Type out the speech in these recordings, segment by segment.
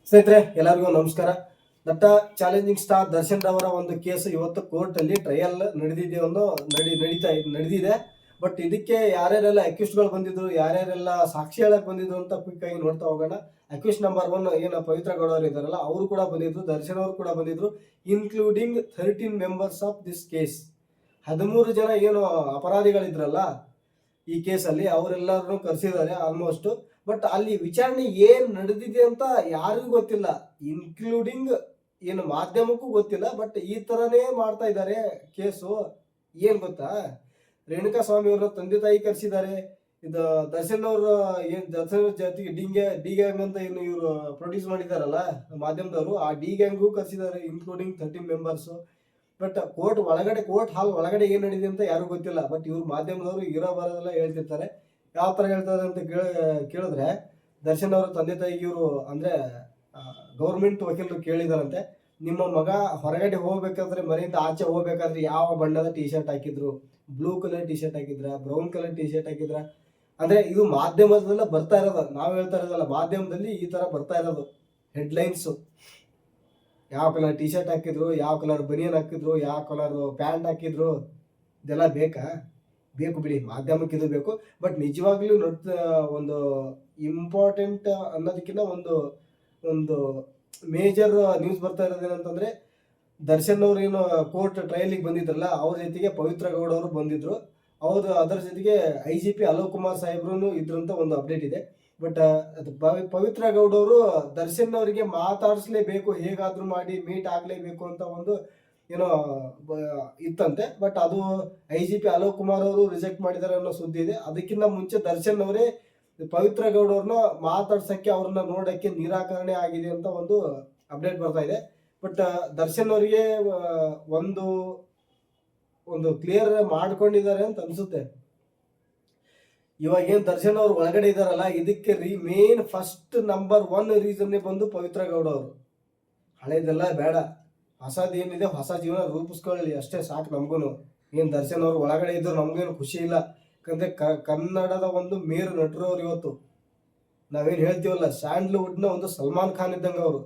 ಸ್ನೇಹಿತರೆ ಎಲ್ಲರಿಗೂ ನಮಸ್ಕಾರ. ನಟ ಚಾಲೆಂಜಿಂಗ್ ಸ್ಟಾರ್ ದರ್ಶನ್ ರವರ ಒಂದು ಕೇಸ್ ಇವತ್ತು ಕೋರ್ಟ್ ಅಲ್ಲಿ ಟ್ರಯಲ್ ನಡೆದಿದೆ. ಬಟ್ ಇದಕ್ಕೆ ಯಾರ್ಯಾರೆಲ್ಲ ಅಕ್ಯೂಸ್ಡ್ಗಳು ಬಂದಿದ್ರು, ಯಾರ್ಯಾರೆಲ್ಲ ಸಾಕ್ಷಿ ಹೇಳಕ್ ಬಂದಿದ್ರು ಅಂತ ಕ್ವಿಕ್ ಆಗಿ ನೋಡ್ತಾ ಹೋಗೋಣ. ಅಕ್ಯೂಸ್ ನಂಬರ್ 1 ಏನು ಪವಿತ್ರ ಗೌಡ ಅವರು ಇದಾರಲ್ಲ, ಅವರು ಕೂಡ ಬಂದಿದ್ರು, ದರ್ಶನ್ ಅವರು ಕೂಡ ಬಂದಿದ್ರು, including 13 members of this case. 13 ಜನ ಏನು ಅಪರಾಧಿಗಳಿದ್ರಲ್ಲ ಈ ಕೇಸಲ್ಲಿ, ಅವರೆಲ್ಲರನ್ನು ಕರೆಸಿದ್ದಾರೆ ಆಲ್ಮೋಸ್ಟ್. ಬಟ್ ಅಲ್ಲಿ ವಿಚಾರಣೆ ಏನ್ ನಡೆದಿದೆ ಅಂತ ಯಾರಿಗೂ ಗೊತ್ತಿಲ್ಲ, ಇನ್ಕ್ಲೂಡಿಂಗ್ ಏನು ಮಾಧ್ಯಮಕ್ಕೂ ಗೊತ್ತಿಲ್ಲ. ಬಟ್ ಈ ತರನೇ ಮಾಡ್ತಾ ಇದ್ದಾರೆ ಕೇಸು. ಏನ್ ಗೊತ್ತಾ, ರೇಣುಕಾ ಸ್ವಾಮಿ ಅವರ ತಂದೆ ತಾಯಿ ಕರೆಸಿದ್ದಾರೆ. ಇದು ದರ್ಶನ್ ಅವರು ಏನ್ ದರ್ಶನ್ ಜೊತೆಗೆ ಡಿ ಗ್ಯಾಂಗ್ ಅಂತ ಏನು ಇವರು ಪ್ರೊಡ್ಯೂಸ್ ಮಾಡಿದಾರಲ್ಲ ಮಾಧ್ಯಮದವರು, ಆ ಡಿ ಗ್ಯಾಂಗೂ ಕರೆಸಿದ್ದಾರೆ, including 13 members. But court hall ಒಳಗಡೆ ಏನ್ ನಡೆದಿದೆ ಅಂತ ಯಾರಿಗೂ ಗೊತ್ತಿಲ್ಲ. ಬಟ್ ಇವ್ರು ಮಾಧ್ಯಮದವರು ಇರೋ ಬರೋದೆಲ್ಲ ಹೇಳ್ತಿರ್ತಾರೆ. ಯಾವ ತರ ಹೇಳ್ತಾರೆ ಅಂತ ಕೇಳಿದ್ರೆ, ದರ್ಶನ್ ಅವರ ತಂದೆ ತಾಯಿಗೆ ಇವರು ಅಂದ್ರೆ ಗೌರ್ಮೆಂಟ್ ವಕೀಲರು ಕೇಳಿದಾರಂತೆ, ನಿಮ್ಮ ಮಗ ಹೊರಗಡೆ ಹೋಗ್ಬೇಕಾದ್ರೆ, ಮನೆಯಿಂದ ಆಚೆ ಹೋಗ್ಬೇಕಾದ್ರೆ ಯಾವ ಬಣ್ಣದ ಟಿ ಶರ್ಟ್ ಹಾಕಿದ್ರು, ಬ್ಲೂ ಕಲರ್ ಟಿ ಶರ್ಟ್ ಹಾಕಿದ್ರ, ಬ್ರೌನ್ ಕಲರ್ ಟಿ ಶರ್ಟ್ ಹಾಕಿದ್ರ. ಅಂದ್ರೆ ಇದು ಮಾಧ್ಯಮದಲ್ಲ ಬರ್ತಾ ಇರೋದು, ನಾವು ಹೇಳ್ತಾ ಇರೋದಲ್ಲ, ಮಾಧ್ಯಮದಲ್ಲಿ ಈ ತರ ಬರ್ತಾ ಇರೋದು ಹೆಡ್ಲೈನ್ಸ್. ಯಾವ ಕಲರ್ ಟಿ ಶರ್ಟ್ ಹಾಕಿದ್ರು, ಯಾವ ಕಲರ್ ಬನಿಯನ್ ಹಾಕಿದ್ರು, ಯಾವ ಕಲರ್ ಪ್ಯಾಂಟ್ ಹಾಕಿದ್ರು, ಇದೆಲ್ಲ ಬೇಕು ಬಿಡಿ, ಮಾಧ್ಯಮಕ್ಕೆ ಇದು ಬೇಕು. ಬಟ್ ನಿಜವಾಗ್ಲೂ ಒಂದು ಇಂಪಾರ್ಟೆಂಟ್ ಅನ್ನೋದಕ್ಕಿಂತ ಒಂದು ಮೇಜರ್ ನ್ಯೂಸ್ ಬರ್ತಾ ಇರೋದೇನಂತಂದ್ರೆ, ದರ್ಶನ್ ಅವ್ರು ಏನು ಕೋರ್ಟ್ ಟ್ರಯಲಿಗೆ ಬಂದಿದ್ರಲ್ಲ, ಅವ್ರ ಜೊತೆಗೆ ಪವಿತ್ರ ಗೌಡ ಅವರು ಬಂದಿದ್ರು. ಅದರ ಜೊತೆಗೆ IGP ಅಲೋಕ್ ಕುಮಾರ್ ಸಾಹೇಬ್ರು ಇದ್ರಂತ ಒಂದು ಅಪ್ಡೇಟ್ ಇದೆ. ಬಟ್ ಪವಿತ್ರ ಗೌಡ ಅವರು ದರ್ಶನ್ ಅವರಿಗೆ ಮಾತಾಡಿಸ್ಲೇಬೇಕು, ಹೇಗಾದ್ರೂ ಮಾಡಿ ಮೀಟ್ ಆಗ್ಲೇಬೇಕು ಅಂತ ಒಂದು ಏನೋ ಇತ್ತಂತೆ. ಬಟ್ ಅದು IGP ಅಲೋಕ್ ಕುಮಾರ್ ಅವರು ರಿಜೆಕ್ಟ್ ಮಾಡಿದ್ದಾರೆ ಅನ್ನೋ ಸುದ್ದಿ ಇದೆ. ಅದಕ್ಕಿಂತ ಮುಂಚೆ ದರ್ಶನ್ ಅವರೇ ಪವಿತ್ರ ಗೌಡ ಅವ್ರನ್ನ ಮಾತಾಡ್ಸಕ್ಕೆ, ಅವ್ರನ್ನ ನೋಡಕ್ಕೆ ನಿರಾಕರಣೆ ಆಗಿದೆ ಅಂತ ಒಂದು ಅಪ್ಡೇಟ್ ಬರ್ತಾ ಇದೆ. ಬಟ್ ದರ್ಶನ್ ಅವರಿಗೆ ಒಂದು ಕ್ಲಿಯರ್ ಮಾಡ್ಕೊಂಡಿದ್ದಾರೆ ಅಂತ ಅನ್ಸುತ್ತೆ. ಇವಾಗ ಏನ್ ದರ್ಶನ್ ಅವ್ರು ಒಳಗಡೆ ಇದಾರಲ್ಲ, ಇದಕ್ಕೆ ಮೇನ್ ಫಸ್ಟ್ ನಂಬರ್ 1 ರೀಸನ್ ಬಂದು ಪವಿತ್ರ ಗೌಡ ಅವರು. ಹಳೇದೆಲ್ಲ ಬೇಡ, ಹೊಸದೇನಿದೆ ಹೊಸ ಜೀವನ ರೂಪಿಸ್ಕೊಳ್ಳಿ ಅಷ್ಟೇ ಸಾಕು ನಮ್ಗೂನು. ಏನ್ ದರ್ಶನ್ ಅವ್ರು ಒಳಗಡೆ ಇದ್ರು ನಮ್ಗೇನು ಖುಷಿ ಇಲ್ಲ. ಯಾಕಂದ್ರೆ ಕನ್ನಡದ ಒಂದು ಮೇರು ನಟರು ಅವ್ರು. ಇವತ್ತು ನಾವೇನ್ ಹೇಳ್ತೀವಲ್ಲ, ಸ್ಯಾಂಡ್ಲ್ವುಡ್ ನ ಒಂದು ಸಲ್ಮಾನ್ ಖಾನ್ ಇದ್ದಂಗ ಅವರು.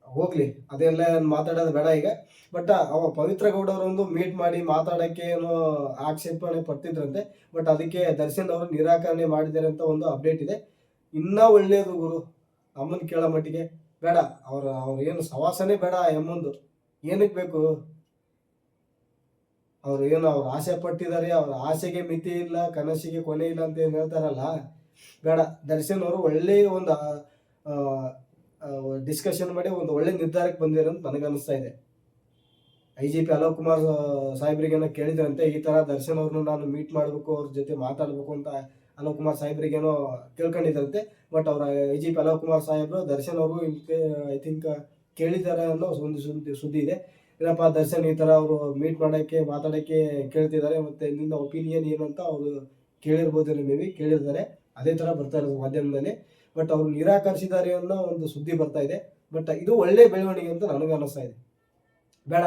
ಹೋಗ್ಲಿ, ಅದೆಲ್ಲ ಮಾತಾಡೋದು ಬೇಡ ಈಗ. ಬಟ್ ಪವಿತ್ರ ಗೌಡ ಅವರೊಂದು ಮೀಟ್ ಮಾಡಿ ಮಾತಾಡಕ್ಕೆ ಏನೋ ಆಕ್ಷೇಪಣೆ ಪಡ್ತಿದ್ರಂತೆ. ಬಟ್ ಅದಕ್ಕೆ ದರ್ಶನ್ ಅವರು ನಿರಾಕರಣೆ ಮಾಡಿದ್ದಾರೆ ಅಂತ ಒಂದು ಅಪ್ಡೇಟ್ ಇದೆ. ಇನ್ನ ಒಳ್ಳೇದು ಗುರು, ಅಮ್ಮನ್ ಕೇಳೋ ಮಟ್ಟಿಗೆ ಬೇಡ, ಅವ್ರ ಏನು ಸವಾಸನೆ ಬೇಡ. ಎಮ್ಮಂದು ಏನಕ್ಕೆ ಬೇಕು? ಅವ್ರು ಅವ್ರ ಆಸೆ ಪಟ್ಟಿದ್ದಾರೆ, ಅವ್ರ ಆಸೆಗೆ ಮಿತಿ ಇಲ್ಲ, ಕನಸಿಗೆ ಕೊನೆ ಇಲ್ಲ ಅಂತ ಏನ್ ಹೇಳ್ತಾರಲ್ಲ, ಬೇಡ. ದರ್ಶನ್ ಅವರು ಒಳ್ಳೆ ಒಂದು ಡಿಸ್ಕಷನ್ ಮಾಡಿ ಒಂದು ಒಳ್ಳೆ ನಿರ್ಧಾರಕ್ಕೆ ಬಂದಿರೋ ಅಂತ ನನಗೆ ಅನಿಸ್ತಾ ಇದೆ. IGP ಅಲೋಕ್ ಕುಮಾರ್ ಸಾಹೇಬ್ರಿಗೇನೋ ಕೇಳಿದ್ರಂತೆ, ಈ ತರ ದರ್ಶನ್ ಅವ್ರನ್ನ ನಾನು ಮೀಟ್ ಮಾಡ್ಬೇಕು, ಅವ್ರ ಜೊತೆ ಮಾತಾಡ್ಬೇಕು ಅಂತ ಅಲೋಕ್ ಕುಮಾರ್ ಸಾಹೇಬ್ರಿಗೇನೋ ಕೇಳ್ಕೊಂಡಿದ್ರಂತೆ. ಬಟ್ ಅವ್ರ IGP ಅಲೋಕ್ ಕುಮಾರ್ ಸಾಹೇಬ್ರು ದರ್ಶನ್ ಅವರು ಐ ಥಿಂಕ್ ಕೇಳಿದ್ದಾರೆ ಅನ್ನೋ ಒಂದು ಸುದ್ದಿ ಇದೆ. ಏನಪ್ಪ, ದರ್ಶನ್ ಈ ತರ ಅವರು ಮೀಟ್ ಮಾಡಕ್ಕೆ ಮಾತಾಡಕ್ಕೆ ಕೇಳ್ತಿದ್ದಾರೆ, ಮತ್ತೆ ನಿನ್ನ ಒಪಿನಿಯನ್ ಏನು ಅಂತ ಅವರು ಕೇಳಿರ್ಬೋದು, ಮೇ ಕೇಳಿರ್ತಾರೆ. ಅದೇ ತರ ಬರ್ತಾ ಇರೋದು ಮಾಧ್ಯಮದಲ್ಲಿ. ಬಟ್ ಅವ್ರು ನಿರಾಕರಿಸಿದ್ದಾರೆ ಅನ್ನೋ ಒಂದು ಸುದ್ದಿ ಬರ್ತಾ ಇದೆ. ಬಟ್ ಇದು ಒಳ್ಳೆ ಬೆಳವಣಿಗೆ ಅಂತ ನನಗೆ ಅನಿಸ್ತಾ ಇದೆ. ಬೇಡ,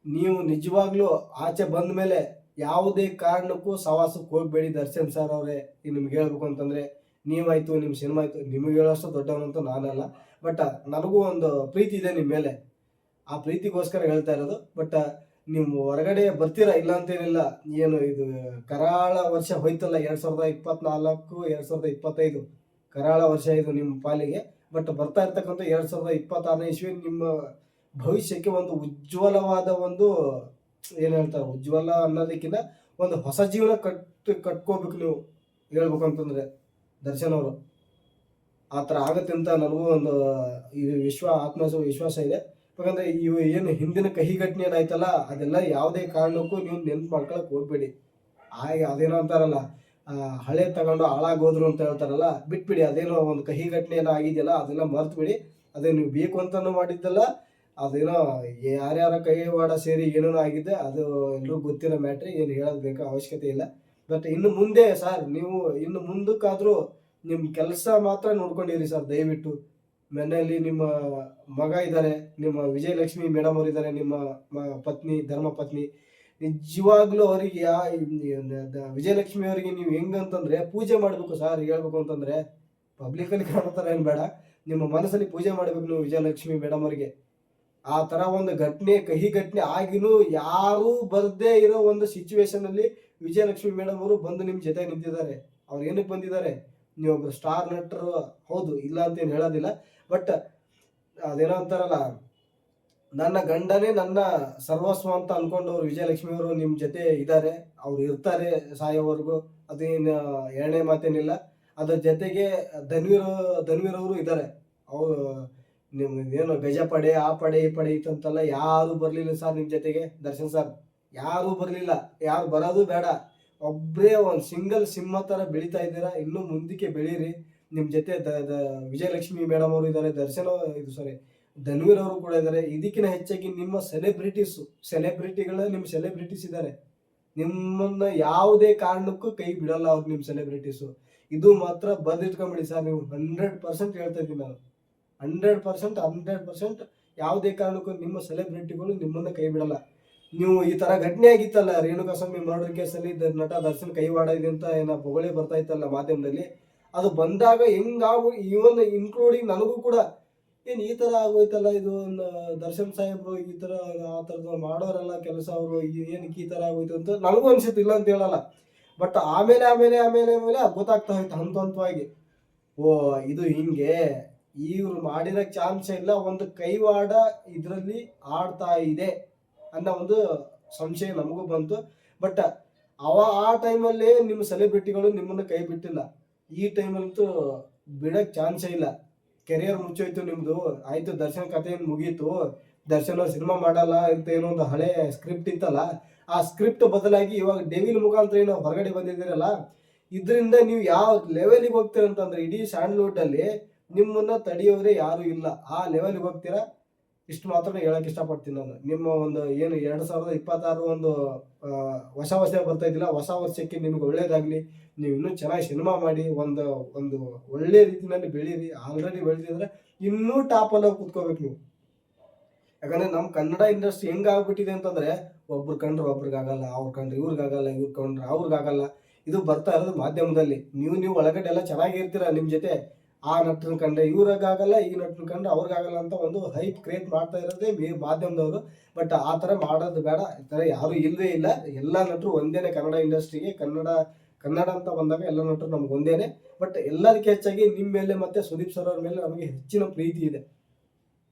ನೀವು ನಿಜವಾಗ್ಲೂ ಆಚೆ ಬಂದ ಮೇಲೆ ಯಾವುದೇ ಕಾರಣಕ್ಕೂ ಸವಾಸಕ್ಕೆ ಹೋಗ್ಬೇಡಿ ದರ್ಶನ್ ಸರ್ ಅವರೇ. ನಿಮ್ಗೆ ಹೇಳ್ಬೇಕು ಅಂತಂದ್ರೆ, ನೀವಾಯ್ತು, ನಿಮ್ಮ ಸಿನಿಮಾ ಆಯ್ತು, ನಿಮಗೆ ಹೇಳೋಷ್ಟು ದೊಡ್ಡವನಂತೂ ನಾನಲ್ಲ. ಬಟ್ ನನಗೂ ಒಂದು ಪ್ರೀತಿ ಇದೆ ನಿಮ್ಮ ಮೇಲೆ, ಆ ಪ್ರೀತಿಗೋಸ್ಕರ ಹೇಳ್ತಾ ಇರೋದು. ಬಟ್ ನೀವು ಹೊರಗಡೆ ಬರ್ತೀರಾ, ಇಲ್ಲ ಅಂತೇನಿಲ್ಲ. ಏನು ಇದು ಕರಾಳ ವರ್ಷ ಹೋಯ್ತಲ್ಲ, 2024 2025 ಕರಾಳ ವರ್ಷ ಇದು ನಿಮ್ಮ ಪಾಲಿಗೆ. ಬಟ್ ಬರ್ತಾ ಇರ್ತಕ್ಕಂಥ 2026ನೇ ಇಸ್ವಿ ನಿಮ್ಮ ಭವಿಷ್ಯಕ್ಕೆ ಒಂದು ಉಜ್ವಲವಾದ ಒಂದು ಏನ್ ಹೇಳ್ತಾರೆ, ಉಜ್ವಲ ಅನ್ನೋದಕ್ಕಿಂತ ಒಂದು ಹೊಸ ಜೀವನ ಕಟ್ಕೋಬೇಕು ನೀವು, ಹೇಳ್ಬೇಕು ಅಂತಂದ್ರೆ ದರ್ಶನ್ ಅವರು. ಆ ಥರ ಆಗತ್ತೆ ಅಂತ ನನಗೂ ಒಂದು ವಿಶ್ವಾಸ ಇದೆ. ಯಾಕಂದ್ರೆ ಇವು ಏನು ಹಿಂದಿನ ಕಹಿ ಘಟನೆ ಏನಾಯ್ತಲ್ಲ, ಅದೆಲ್ಲ ಯಾವುದೇ ಕಾರಣಕ್ಕೂ ನೀವು ನೆನ್ಪು ಮಾಡ್ಕೊಳಕ್ ಹೋಗ್ಬೇಡಿ. ಅದೇನೋ ಅಂತಾರಲ್ಲ, ಹಳೆ ತಗೊಂಡು ಹಾಳಾಗೋದ್ರು ಅಂತ ಹೇಳ್ತಾರಲ್ಲ, ಬಿಟ್ಬಿಡಿ. ಅದೇನೋ ಒಂದು ಕಹಿ ಘಟನೆ ಏನೋ ಆಗಿದೆಯಲ್ಲ, ಅದೆಲ್ಲ ಮರ್ತು ಬಿಡಿ. ಅದೇ ನೀವು ಬೇಕು ಅಂತಾನು ಮಾಡಿದ್ದಲ್ಲ, ಅದೇನೋ ಯಾರ್ಯಾರ ಕೈವಾಡ ಸೇರಿ ಏನೇನೋ ಆಗಿದೆ, ಅದು ಎಲ್ರಿಗೂ ಗೊತ್ತಿರೋ ಮ್ಯಾಟ್ರಿ, ಏನು ಹೇಳೋದು ಬೇಕಾ ಅವಶ್ಯಕತೆ ಇಲ್ಲ. ಬಟ್ ಇನ್ನು ಮುಂದೆ ಸರ್, ನೀವು ಇನ್ನು ಮುಂದಕ್ಕಾದ್ರೂ ನಿಮ್ಮ ಕೆಲಸ ಮಾತ್ರ ನೋಡ್ಕೊಂಡಿರಿ ಸರ್, ದಯವಿಟ್ಟು. ಮನೆಯಲ್ಲಿ ನಿಮ್ಮ ಮಗ ಇದ್ದಾರೆ, ನಿಮ್ಮ ವಿಜಯಲಕ್ಷ್ಮಿ ಮೇಡಮ್ ಅವರು ಇದ್ದಾರೆ, ನಿಮ್ಮ ಪತ್ನಿ, ಧರ್ಮ ಪತ್ನಿ. ನಿಜವಾಗ್ಲೂ ಅವರಿಗೆ ವಿಜಯಲಕ್ಷ್ಮಿ ಅವರಿಗೆ ನೀವು ಹೆಂಗಂತಂದ್ರೆ ಪೂಜೆ ಮಾಡ್ಬೇಕು ಸರ್. ಹೇಳ್ಬೇಕು ಅಂತಂದ್ರೆ ಪಬ್ಲಿಕ್ ಅಲ್ಲಿ ಕಾಣೋ ಥರ ಏನು ಬೇಡ, ನಿಮ್ಮ ಮನಸ್ಸಲ್ಲಿ ಪೂಜೆ ಮಾಡಬೇಕು ನೀವು ವಿಜಯಲಕ್ಷ್ಮಿ ಮೇಡಮ್ ಅವರಿಗೆ. ಆ ತರ ಒಂದು ಘಟನೆ, ಕಹಿ ಘಟನೆ ಆಗಿನೂ ಯಾರು ಬರ್ದೇ ಇರೋ ಒಂದು ಸಿಚುವೇಶನ್ ಅಲ್ಲಿ ವಿಜಯಲಕ್ಷ್ಮಿ ಮೇಡಮ್ ಅವರು ಬಂದು ನಿಮ್ ಜೊತೆ ನಿಂತಿದ್ದಾರೆ. ಅವ್ರು ಏನಕ್ಕೆ ಬಂದಿದ್ದಾರೆ? ನೀವೊಬ್ರು ಸ್ಟಾರ್ ನಟರು, ಹೌದು, ಇಲ್ಲ ಅಂತ ಏನು ಹೇಳೋದಿಲ್ಲ. ಬಟ್ ಅದೇನೋ ಅಂತಾರಲ್ಲ, ನನ್ನ ಗಂಡನೇ ನನ್ನ ಸರ್ವಸ್ವ ಅಂತ ಅನ್ಕೊಂಡವ್ರು ವಿಜಯಲಕ್ಷ್ಮಿ ಅವರು ನಿಮ್ ಜೊತೆ ಇದ್ದಾರೆ. ಅವ್ರು ಇರ್ತಾರೆ ಸಾಯೋವರೆಗೂ, ಅದೇನು ಎರಡನೇ ಮಾತೇನಿಲ್ಲ. ಅದ್ರ ಜೊತೆಗೆ ಧನ್ವೀರ್ ಅವರು ಇದ್ದಾರೆ. ಅವರು ಏನು ಗಜ ಪಡೆ, ಆ ಪಡೆ ಈ ಪಡೆ ಇತ್ತಂತಲ್ಲ, ಯಾರು ಬರ್ಲಿಲ್ಲ ಸರ್ ನಿಮ್ ಜೊತೆಗೆ. ದರ್ಶನ್ ಸರ್ ಯಾರು ಬರ್ಲಿಲ್ಲ, ಯಾರು ಬರೋದು ಬೇಡ. ಒಬ್ಬರೇ ಒಂದು ಸಿಂಗಲ್ ಸಿಂಹ ತರ ಬೆಳೀತಾ ಇದ್ದೀರಾ. ಇನ್ನು ಮುಂದಕ್ಕೆ ಬೆಳೀರಿ. ನಿಮ್ ಜೊತೆ ವಿಜಯಲಕ್ಷ್ಮಿ ಮೇಡಮ್ ಅವರು ಇದ್ದಾರೆ, ಧನ್ವೀರ್ ಅವರು ಕೂಡ ಇದ್ದಾರೆ. ಇದಕ್ಕಿಂತ ಹೆಚ್ಚಾಗಿ ನಿಮ್ಮ ನಿಮ್ಮ ಸೆಲೆಬ್ರಿಟೀಸ್ ಇದ್ದಾರೆ. ನಿಮ್ಮನ್ನ ಯಾವುದೇ ಕಾರಣಕ್ಕೂ ಕೈ ಬಿಡಲ್ಲ ಅವ್ರು, ನಿಮ್ ಸೆಲೆಬ್ರಿಟೀಸು. ಇದು ಮಾತ್ರ ಬಂದಿಟ್ಕೊಂಬಿಡಿ ಸರ್, ನೀವು 100% ಹೇಳ್ತಾ ಇದ್ದೀನಿ ನಾನು. 100% ಯಾವುದೇ ಕಾರಣಕ್ಕೂ ನಿಮ್ಮ ಸೆಲೆಬ್ರಿಟಿಗಳು ನಿಮ್ಮನ್ನ ಕೈ ಬಿಡಲ್ಲ. ನೀವು ಈ ತರ ಘಟನೆ ಆಗಿತ್ತಲ್ಲ, ರೇಣುಕಾಸ್ವಾಮಿ ಮರ್ಡರ್ ಕೇಸಲ್ಲಿ ನಟ ದರ್ಶನ್ ಕೈವಾಡ ಇದೆ ಅಂತ ಏನೋ ಹೊಗಳೇ ಬರ್ತಾ ಇತ್ತಲ್ಲ ಮಾಧ್ಯಮದಲ್ಲಿ, ಅದು ಬಂದಾಗ ಹೆಂಗಾಗು, ಇವನ್ ಇನ್ಕ್ಲೂಡಿಂಗ್ ನನಗೂ ಕೂಡ ಏನ್ ಈ ತರ ಆಗೋಯ್ತಲ್ಲ, ಇದು ದರ್ಶನ್ ಸಾಹೇಬ್ರು ಈ ತರ ಆ ತರದ ಮಾಡೋರಲ್ಲ ಕೆಲಸ, ಅವರು ಏನಕ್ಕೆ ಈ ತರ ಆಗೋಯ್ತು ಅಂತ ನನಗೂ ಅನ್ಸುತ್ತೆ, ಇಲ್ಲ ಅಂತ ಹೇಳಲ್ಲ. ಬಟ್ ಆಮೇಲೆ ಗೊತ್ತಾಗ್ತಾ ಹೋಯ್ತು ಹಂತವಾಗಿ, ಓ ಇದು ಹಿಂಗೆ, ಇವ್ರು ಮಾಡಿರೋ ಚಾನ್ಸ್ ಇಲ್ಲ, ಒಂದು ಕೈವಾಡ ಇದರಲ್ಲಿ ಆಡ್ತಾ ಇದೆ ಅನ್ನೋ ಒಂದು ಸಂಶಯ ನಮಗೂ ಬಂತು. ಬಟ್ ಆ ಟೈಮಲ್ಲಿ ನಿಮ್ಮ ಸೆಲೆಬ್ರಿಟಿಗಳು ನಿಮ್ಮನ್ನ ಕೈ ಬಿಟ್ಟಿಲ್ಲ. ಈ ಟೈಮಲ್ಲಂತೂ ಬಿಡಕ್ ಚಾನ್ಸೇ ಇಲ್ಲ. ಕೆರಿಯರ್ ಮುಚ್ಚೋಯ್ತು ನಿಮ್ದು, ಆಯ್ತು ದರ್ಶನ್ ಕಥೆ ಮುಗೀತು, ದರ್ಶನ್ ಸಿನಿಮಾ ಮಾಡಲ್ಲ ಅಂತ ಏನೋ ಒಂದು ಹಳೆ ಸ್ಕ್ರಿಪ್ಟ್ ಇತ್ತಲ್ಲ, ಆ ಸ್ಕ್ರಿಪ್ಟ್ ಬದಲಾಗಿ ಇವಾಗ ಡೆವಿಲ್ ಮುಖಾಂತರ ಏನೋ ಹೊರಗಡೆ ಬಂದಿದ್ದೀರಲ್ಲ, ಇದರಿಂದ ನೀವು ಯಾವ ಲೆವೆಲ್ಗೆ ಹೋಗ್ತೀರಂತಂದ್ರೆ ಇಡೀ ಸ್ಯಾಂಡಲ್ವುಡ್ ಅಲ್ಲಿ ನಿಮ್ಮನ್ನ ತಡೆಯೋರೇ ಯಾರು ಇಲ್ಲ, ಆ ಲೆವೆಲ್ಗೆ ಹೋಗ್ತೀರಾ. ಇಷ್ಟು ಮಾತ್ರ ಹೇಳಕ್ ಇಷ್ಟಪಡ್ತೀನಿ ನಾನು. ನಿಮ್ಮ ಒಂದು ಏನು 2026 ಒಂದು ಹೊಸ ಬರ್ತಾ ಇದ್ದಿಲ್ಲ, ಹೊಸ ವರ್ಷಕ್ಕೆ ನಿಮ್ಗೆ ಒಳ್ಳೇದಾಗ್ಲಿ. ನೀವು ಇನ್ನೂ ಚೆನ್ನಾಗಿ ಸಿನಿಮಾ ಮಾಡಿ ಒಂದು ಒಳ್ಳೆ ರೀತಿಯಲ್ಲಿ ಬೆಳೀರಿ. ಆಲ್ರೆಡಿ ಬೆಳೆದಿದ್ರೆ ಇನ್ನೂ ಟಾಪಲ್ಲಿ ಹೋಗಿ ಕುತ್ಕೋಬೇಕು ನೀವು. ಯಾಕಂದ್ರೆ ನಮ್ಮ ಕನ್ನಡ ಇಂಡಸ್ಟ್ರಿ ಹೆಂಗಾಗ್ಬಿಟ್ಟಿದೆ ಅಂತಂದ್ರೆ, ಒಬ್ರು ಕಂಡ್ರೆ ಒಬ್ರಿಗಾಗಲ್ಲ, ಅವ್ರು ಕಂಡ್ರೆ ಇವ್ರಿಗಾಗಲ್ಲ, ಇವ್ರು ಕಂಡ್ರೆ ಅವ್ರಿಗಾಗಲ್ಲ. ಇದು ಬರ್ತಾ ಇರೋದು ಮಾಧ್ಯಮದಲ್ಲಿ. ನೀವು ಒಳಗಡೆ ಎಲ್ಲ ಚೆನ್ನಾಗಿರ್ತೀರ, ನಿಮ್ಮ ಜೊತೆ ಆ ನಟನ ಕಂಡ್ರೆ ಇವ್ರಿಗಾಗಲ್ಲ, ಈ ನಟನ ಕಂಡ್ರೆ ಅವ್ರಿಗಾಗಲ್ಲ ಅಂತ ಒಂದು ಹೈಪ್ ಕ್ರಿಯೇಟ್ ಮಾಡ್ತಾ ಇರೋದೇ ಮಾಧ್ಯಮದವರು. ಬಟ್ ಆ ಥರ ಮಾಡೋದು ಬೇಡ. ಈ ಥರ ಯಾರು ಇಲ್ಲವೇ ಇಲ್ಲ. ಎಲ್ಲ ನಟರು ಒಂದೇನೆ ಕನ್ನಡ ಇಂಡಸ್ಟ್ರಿಗೆ. ಕನ್ನಡ ಅಂತ ಬಂದಾಗ ಎಲ್ಲ ನಟರು ನಮ್ಗೆ ಒಂದೇನೆ. ಬಟ್ ಎಲ್ಲದಕ್ಕೆ ಹೆಚ್ಚಾಗಿ ನಿಮ್ಮ ಮೇಲೆ ಮತ್ತೆ ಸುದೀಪ್ ಸರ್ ಅವ್ರ ಮೇಲೆ ನಮಗೆ ಹೆಚ್ಚಿನ ಪ್ರೀತಿ ಇದೆ,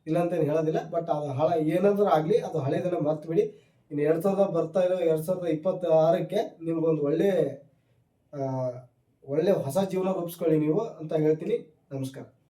ಇಲ್ಲ ಅಂತ ಹೇಳೋದಿಲ್ಲ. ಬಟ್ ಅದು ಏನಾದ್ರೂ ಆಗಲಿ, ಅದು ಹಳೆದೆಲ್ಲ ಮರ್ತು ಬಿಡಿ. ಇನ್ನು 2026ಕ್ಕೆ ನಿಮ್ಗೊಂದು ಒಳ್ಳೆ ಹೊಸ ಜೀವನ ರೂಪಿಸ್ಕೊಳ್ಳಿ ನೀವು ಅಂತ ಹೇಳ್ತೀನಿ. ನಮಸ್ಕಾರ.